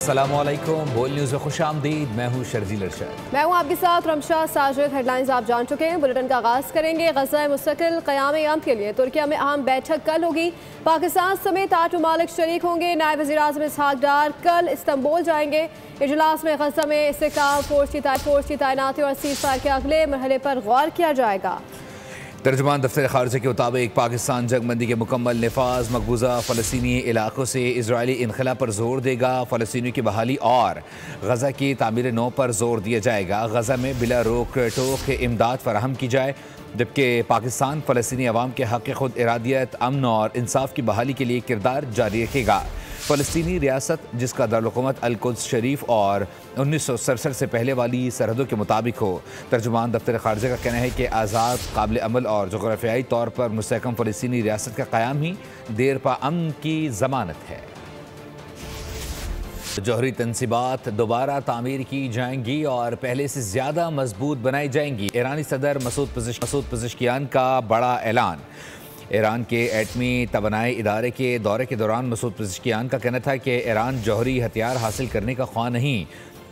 अस्सलामुअलैकुम, बोल न्यूज़ में खुशामदीद। मैं हूँ शर्जील अरशद। मैं हूँ आपके साथ रमशा साजिद। हेडलाइंस आप जान चुके हैं। बुलेटिन का आगाज़ करेंगे। गज़ा मुस्तकिल क़याम याम के लिए तुर्किया में अहम बैठक कल होगी। पाकिस्तान समेत 8 ममालिक शरीक होंगे। नायब वज़ीर-ए-आज़म इसहाक डार कल इस्तांबुल जाएंगे। इजलास में गज़ा में इस्तेहकाम फोर्स की तैनाती और सीज़फायर के अगले मरहले पर गौर किया जाएगा। तर्जुमान दफ्तर खारजा के मुताबिक पाकिस्तान जंगबंदी के मुकम्मल नफाज मकबूजा फ़लस्तीनी इलाकों से इजरायली इनखला पर जोर देगा। फ़लस्तीनियों की बहाली और गज़ा की तामीर नौ पर जोर दिया जाएगा। गज़ा में बिला रोक टोक इमदाद फराहम की जाए, जबकि पाकिस्तान फ़लस्तीनी अवाम के हक़ खुद इरादियत, अमन और इंसाफ की बहाली के लिए किरदार जारी रखेगा। फ़लस्तीनी रियासत, जिसका दारुल-हुकूमत अल-कुद्स शरीफ और 1967 से पहले वाली सरहदों के मुताबिक हो। तर्जुमान दफ्तर खारजा का कहना है कि आज़ाद, काबिल अमल और जोग्राफियाई तौर पर मुस्तहकम फ़लस्तीनी रियासत का क़याम ही देर पा अमन की ज़मानत है। जौहरी तनसीबात दोबारा तामीर की जाएंगी और पहले से ज़्यादा मजबूत बनाई जाएंगी। ईरानी सदर मसूद पज़ेश्कियान का बड़ा ऐलान। ईरान के एटमी तवानाई इदारे के दौरे के दौरान मसूद पज़ेश्कियान का कहना था कि ईरान जौहरी हथियार हासिल करने का ख्वाह नहीं।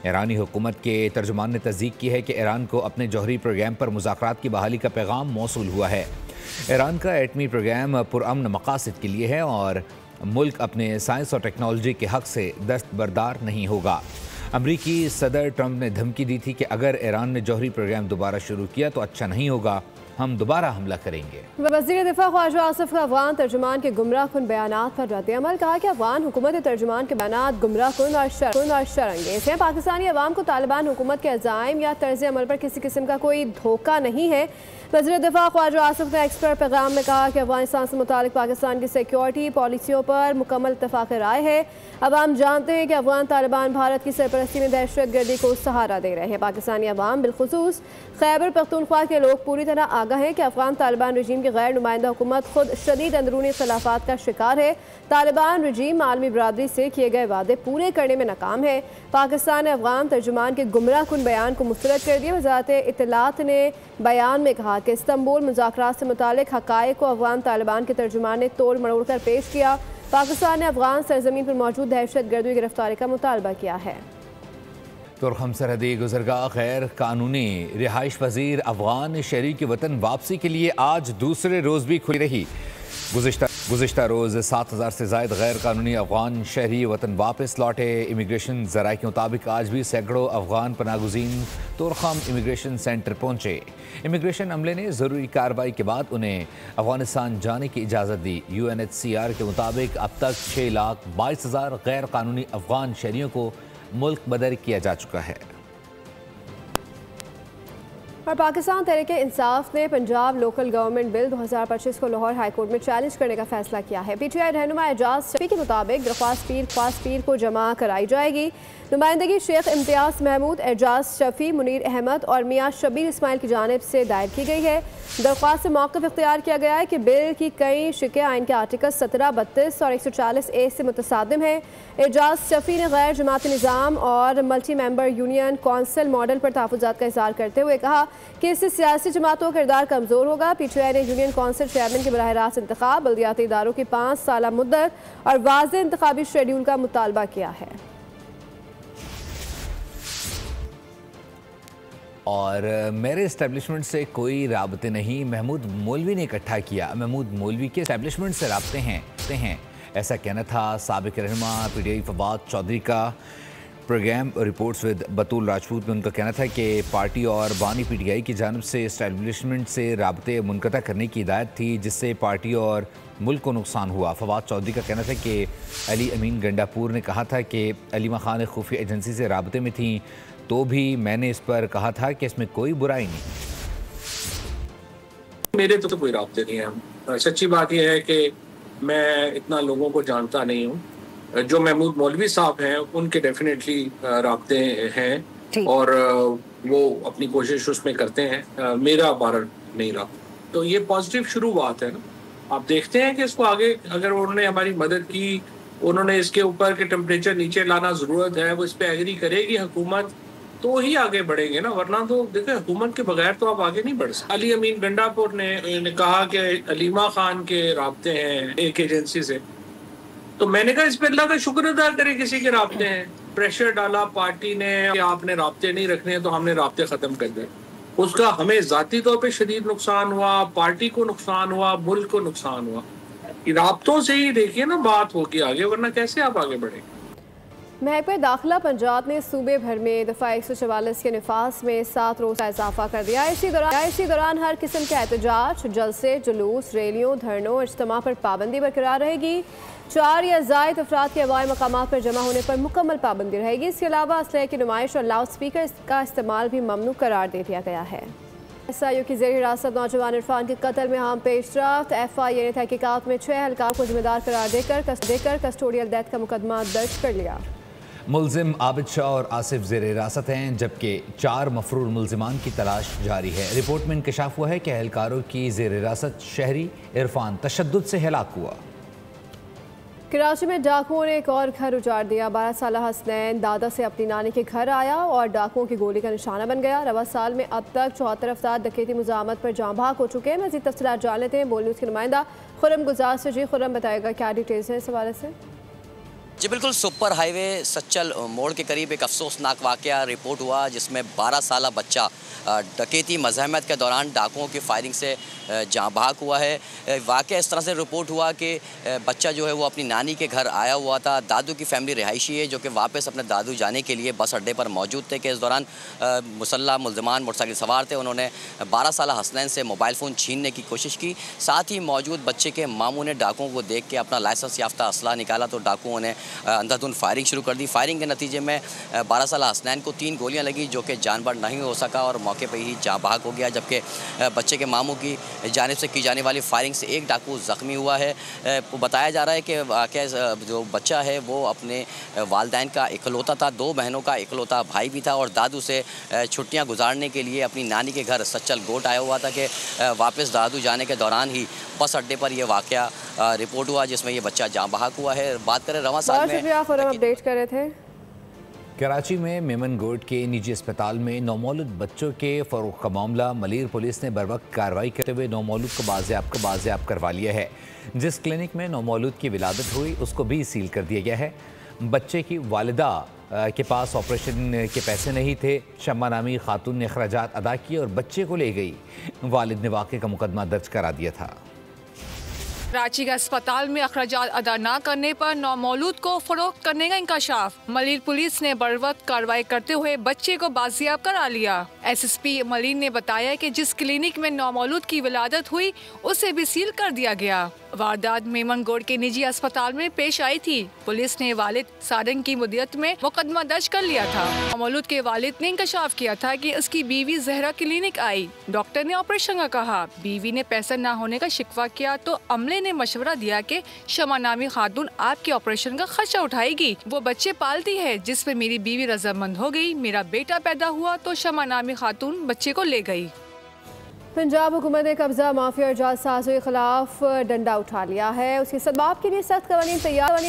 ईरानी हुकूमत के तर्जुमान ने तस्दीक की है कि ईरान को अपने जौहरी प्रोग्राम पर मुज़ाकरात की बहाली का पैगाम मौसूल हुआ है। ईरान का एटमी प्रोग्राम पुरअमन मकासद के लिए है और मुल्क अपने साइंस और टेक्नोलॉजी के हक़ से दस्तबरदार नहीं होगा। अमरीकी सदर ट्रंप ने धमकी दी थी कि अगर ईरान ने जौहरी प्रोग्राम दोबारा शुरू किया तो अच्छा नहीं होगा, हम दोबारा हमला करेंगे। वज़ीर दिफा ख्वाजा आसिफ का अफगान तर्जुमान के गुमराह कुन बयानात पर रद्द-ए-अमल। कहा कि अफगान हुकूमत तर्जुमान के बयानात गुमराह कुन और शरअंगेज़ हैं। पाकिस्तानी अवाम को तालिबान हुकूमत के अज़ाइम या तर्ज अमल पर किसी किस्म का कोई धोखा नहीं है। वज़ीर दिफा ख्वाजा आसिफ ने एक्सपर्ट पैगाम में कहा कि अफगानिस्तान से मुतालिक पाकिस्तान की सिक्योरिटी पॉलिसियों पर मुकम्मल इत्तफ़ाक़ राय है। अवाम जानते हैं कि अफगान तालिबान भारत की सरपरस्ती में दहशत गर्दी को सहारा दे रहे हैं। पाकिस्तानी अवाम बिलखुसूस खैबर पख्तूनख्वा के लोग पूरी तरह आगाह हैं कि अफगान तालिबान रजीम की गैर नुमाइंदा हुकूमत खुद शदीद अंदरूनी खिलाफात का शिकार है। तालिबान रजीम आलमी बरादरी से किए गए वादे पूरे करने में नाकाम है। पाकिस्तान ने अफगान तर्जुमान के गुमराह कुन बयान को मुस्तरद कर दिया। वज़ारत इत्तलात ने बयान में कहा कि इस्तांबुल मुज़ाकरात से मुतालिक हक़ाइक़ को अफगान तालिबान के तर्जुमान ने तोड़ मरोड़ कर पेश किया। पाकिस्तान ने अफगान सरजमीन पर मौजूद दहशत गर्दों की गिरफ्तारी का मुतालबा किया है। तुर्खम सरहदी गुज़रगाह गैर कानूनी रिहाइश पजीर अफगान शहरी की वतन वापसी के लिए आज दूसरे रोज़ भी खुली रही। गुज़िश्ता रोज़ 7,000 से ज़ायद गैर कानूनी अफगान शहरी वतन वापस लौटे। इमिग्रेशन ज़राए के मुताबिक आज भी सैकड़ों अफगान पनागुज़ीन तुर्खम इमिग्रेशन सेंटर पहुँचे। इमिग्रेशन अमले ने ज़रूरी कार्रवाई के बाद उन्हें अफगानिस्तान जाने की इजाज़त दी। UNHCR के मुताबिक अब तक 6,22,000 गैर कानूनी अफगान शहरियों को मुल्क बदर किया जा चुका है। और पाकिस्तान तहरीक इंसाफ ने पंजाब लोकल गवर्नमेंट बिल 2025 को लाहौर हाईकोर्ट में चैलेंज करने का फैसला किया है। PTI रहनुमा एजाज शफी के मुताबिक दरख्वास्त पीर को जमा कराई जाएगी। नुमाइंदगी शेख इम्तियाज महमूद, एजाज शफी, मुनीर अहमद और मियाँ शबीर इस्माइल की जानिब से दायर की गई है। दरख्वास्त से मौक़िफ़ इख्तियार किया गया है कि बिल की कई शिकें आइन के आर्टिकल 17, 32 और 140A से मुतसादिम है। एजाज शफी ने गैर जमाती निज़ाम और multi member union council model पर तहफ़्फ़ुज़ात का इज़हार करते हुए कहा कि इससे सियासी जमातों का किरदार कमज़ोर होगा। PTI ने यूनियन कौंसिल चेयरमैन के बराह रास्त इंतखाब, बल्दियाती इदारों की 5 साला मुद्दत और वाज़ेह इंतखाबी शेड्यूल का मुतालबा किया है। और मेरे इस्टेब्लिशमेंट से कोई राबते नहीं, महमूद मौलवी ने इकट्ठा किया। महमूद मौलवी के इस्टेब्लिशमेंट से राबते हैं, ऐसा कहना था साबिक रहनुमा PTI फवाद चौधरी का। प्रोग्राम रिपोर्ट्स विद बतूल राजपूत में उनका कहना था कि पार्टी और बानी PTI की जानिब से इस्टेब्लिशमेंट से राबते मुनक़ता करने की हिदायत थी, जिससे पार्टी और मुल्क को नुकसान हुआ। फवाद चौधरी का कहना था कि अली अमीन गंडापुर ने कहा था कि अलीमा खान खुफिया एजेंसी से राबते में थी, तो भी मैंने इस पर कहा था कि इसमें कोई बुराई नहीं। मेरे तो कोई राब्ते नहीं है। सच्ची बात यह है कि मैं इतना लोगों को जानता नहीं हूँ। जो महमूद मौलवी साहब हैं उनके डेफिनेटली राब्ते हैं और वो अपनी कोशिश उसमें करते हैं। मेरा बार नहीं रहा, तो ये पॉजिटिव शुरुआत है ना। आप देखते हैं कि इसको आगे अगर उन्होंने हमारी मदद की, उन्होंने इसके ऊपर के टेम्परेचर नीचे लाना ज़रूरत है, वो इस पर एग्री करेगी हुकूमत, तो ही आगे बढ़ेंगे ना, वरना तो देखिए हुकूमत के बगैर तो आप आगे नहीं बढ़ सकते। अली अमीन गंडापुर ने कहा कि अलीमा खान के राब्ते हैं एक एजेंसी से, तो मैंने कहा इस पे अल्लाह का शुक्र अदा करे किसी के राब्ते हैं। प्रेशर डाला पार्टी ने कि आपने राब्ते नहीं रखने हैं, तो हमने राब्ते खत्म कर दिए। उसका हमें जाती तौर पे शदीद नुकसान हुआ, पार्टी को नुकसान हुआ, मुल्क को नुकसान हुआ। राब्तों से ही देखिए ना बात होगी आगे, वरना कैसे आप आगे बढ़ेंगे। महकमा दाखिला पंजाब ने सूबे भर में दफ़ा 144 के निफास में 7 रोज़ का इजाफा कर दिया। इसी दौरान हर किस्म के एहतजाज, जलसे, जुलूस, रैलियों, धरनों और इज्तिमा पर पाबंदी बरकरार रहेगी। 4 या ज़ायद अफराद के हवाई मकामात पर जमा होने पर मुकम्मल पाबंदी रहेगी। इसके अलावा असलहे की नुमाइश और लाउड स्पीकर का इस्तेमाल भी ममनू करार दे दिया गया है। SIU की ज़ेर हिरासत नौजवान इरफान के कत्ल में अहम पेशरफ्त। FIA ने तहकीकात में 6 एहलकार को जिम्मेदार करार देकर कस्टोडियल डेथ का मुकदमा दर्ज कर लिया। मुल्जिम आबिद शाह और आसिफ ज़ेर हिरासत हैं, जबकि 4 मफरूर मुल्जिमान की तलाश जारी है। रिपोर्ट में इंकशाफ हुआ है कि एहलकारों की ज़ेर हिरासत शहरी इरफान तशद्दुद से हलाक हुआ। कराची में डाकुओं ने एक और घर उजाड़ दिया। 12 साल हसनैन दादा से अपनी नानी के घर आया और डाकुओं की गोली का निशाना बन गया। रवा साल में अब तक 74 अफराद डकैती मुजामत पर जाँ भाग हो चुके हैं। मज़ीद तफसीलात जान लेते हैं बोल न्यूज़ के नुमाइंदा खुर्रम गुजार से। जी खुर्रम, बताएगा क्या डिटेल्स हैं इस हवाले से? जी बिल्कुल, सुपर हाईवे सच्चल मोड़ के करीब एक अफसोसनाक वाक़या रिपोर्ट हुआ, जिसमें 12 साल बच्चा डकैती मज़ाहमत के दौरान डाकुओं की फायरिंग से जाँ भाग हुआ है। वाक़या इस तरह से रिपोर्ट हुआ कि बच्चा जो है वो अपनी नानी के घर आया हुआ था। दादू की फैमिली रिहायशी है जो कि वापस अपने दादू जाने के लिए बस अड्डे पर मौजूद थे कि इस दौरान मुसल्लह मुल्ज़िमान मोटरसाइकिल सवार थे। उन्होंने 12 साल हसनैन से मोबाइल फ़ोन छीनने की कोशिश की। साथ ही मौजूद बच्चे के मामू ने डाकुओं को देख के अपना लाइसेंस याफ्ता असला निकाला तो डाकुओं ने अंधाधुंध फायरिंग शुरू कर दी। फायरिंग के नतीजे में 12 साल हसनैन को 3 गोलियां लगी जो कि जानबर नहीं हो सका और मौके पर ही जाँ भाग हो गया, जबकि बच्चे के मामू की जानिब से की जाने वाली फायरिंग से एक डाकू ज़ख्मी हुआ है। बताया जा रहा है कि वाक़या जो बच्चा है वो अपने वालिदैन का इकलौता था, 2 बहनों का इकलौता भाई भी था और दादू से छुट्टियां गुजारने के लिए अपनी नानी के घर सच्चल गोट आया हुआ था कि वापस दादू जाने के दौरान ही बस अड्डे पर यह वाक़या रिपोर्ट हुआ जिसमें ये बच्चा जाँ बहक हुआ है। बात करें रवा साल में अपडेट कर रहे थे। कराची में मेमन गोट के निजी अस्पताल में नौमौलूद बच्चों के फ़रोग़ का मामला मलीर पुलिस ने बरवक्त कार्रवाई करते हुए नौमौलूद को बाज़ेयाब करवा लिया है। जिस क्लिनिक में नौमौलूद की विलादत हुई उसको भी सील कर दिया गया है। बच्चे की वालिदा के पास ऑपरेशन के पैसे नहीं थे। शम्मा नामी खातून ने अखराजात अदा किए और बच्चे को ले गई। वालिद ने वाक़े का मुकदमा दर्ज करा दिया था। कराची के अस्पताल में अखराजात अदा न करने पर नौमौलूद को फरोख्त करने का इंकशाफ। मलीर पुलिस ने बरवक्त कार्रवाई करते हुए बच्चे को बाजियाब करा लिया। SSP मलीर ने बताया कि जिस क्लिनिक में नौमौलूद की विलादत हुई उसे भी सील कर दिया गया। वारदात मेमन गोट के निजी अस्पताल में पेश आई थी। पुलिस ने वालिद सारंग की मुद्दत में मुकदमा दर्ज कर लिया था। नौमौलूद के वालिद ने इंकशाफ किया था कि उसकी बीवी जहरा क्लिनिक आई, डॉक्टर ने ऑपरेशन का कहा। बीवी ने पैसा न होने का शिकवा किया तो अमले ने मशवरा दिया कि शमा नामी खातून आपके ऑपरेशन का खर्चा उठाएगी, वो बच्चे पालती है। जिस पे मेरी बीवी रजामंद हो गई, मेरा बेटा पैदा हुआ तो शमा नामी खातून बच्चे को ले गई। पंजाब हुकूमत ने कब्जा माफिया और जालसाजों के खिलाफ डंडा उठा लिया है। उसके सबाब के लिए सख्त कवानीन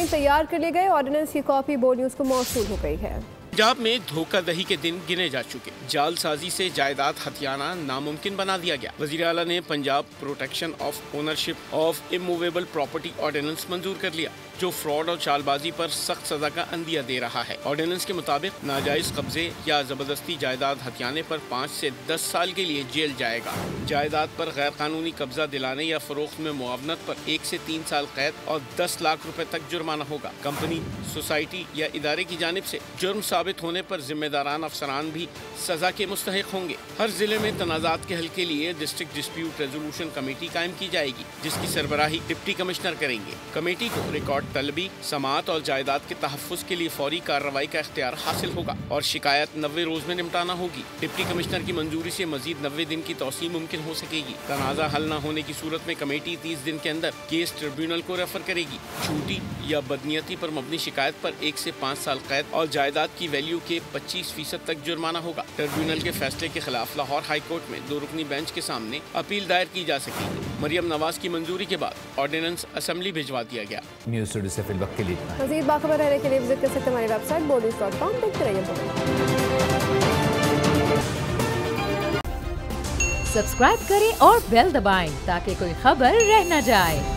तैयार कर लिए गए। ऑर्डिनेंस की कॉपी बोर्ड न्यूज़ को मौसूल हो गई है। पंजाब में धोखाधड़ी के दिन गिने जा चुके, जालसाजी से जायदाद हथियाना नामुमकिन बना दिया गया। वज़ीर आला ने Punjab protection of ownership of immovable property ordinance मंजूर कर लिया जो फ्रॉड और चालबाजी पर सख्त सजा का अंदिया दे रहा है। ऑर्डिनेंस के मुताबिक नाजायज कब्जे या जबरदस्ती जायदाद हथियाने पर 5 से 10 साल के लिए जेल जाएगा। जायदाद पर गैर कानूनी कब्जा दिलाने या फरोख्त में मुआवनत पर 1 से 3 साल कैद और 10 लाख रुपए तक जुर्माना होगा। कंपनी, सोसाइटी या इदारे की जानिब से जुर्म साबित होने पर जिम्मेदारान अफसरान भी सजा के मुस्तहिक होंगे। हर जिले में तनाज़ात के हल के लिए डिस्ट्रिक्ट डिस्प्यूट रेजोल्यूशन कमेटी कायम की जाएगी जिसकी सरबराही डिप्टी कमिश्नर करेंगे। कमेटी को रिकॉर्ड तलबी, समात और जायदाद के तहफ़्फ़ुज़ के लिए फौरी कार्रवाई का इख्तियार हासिल होगा और शिकायत 90 रोज में निपटाना होगी। डिप्टी कमिश्नर की मंजूरी से मजीद 90 दिन की तौसीह मुमकिन हो सकेगी। तनाज़ा हल न होने की सूरत में कमेटी 30 दिन के अंदर केस ट्रिब्यूनल को रेफर करेगी। झूठी या बदनीयती पर मबनी शिकायत पर 1 से 5 साल कैद और जायदाद की वैल्यू के 25% तक जुर्माना होगा। ट्रिब्यूनल के फैसले के खिलाफ लाहौर हाई कोर्ट में 2 रुकनी बेंच के सामने अपील दायर की जा सकेगी। मरियम नवाज की मंजूरी के बाद ऑर्डिनेंस असेंबली भिजवा दिया गया। न्यूज़ स्टूडियो से फिल वक्त के लिए इतना। मज़ीद बाखबर रहने के लिए विजिट कर सकते हैं हमारी वेबसाइट boldnews.com। देखते रहिए। सब्सक्राइब करें और बेल दबाएं ताकि कोई खबर रह न जाए।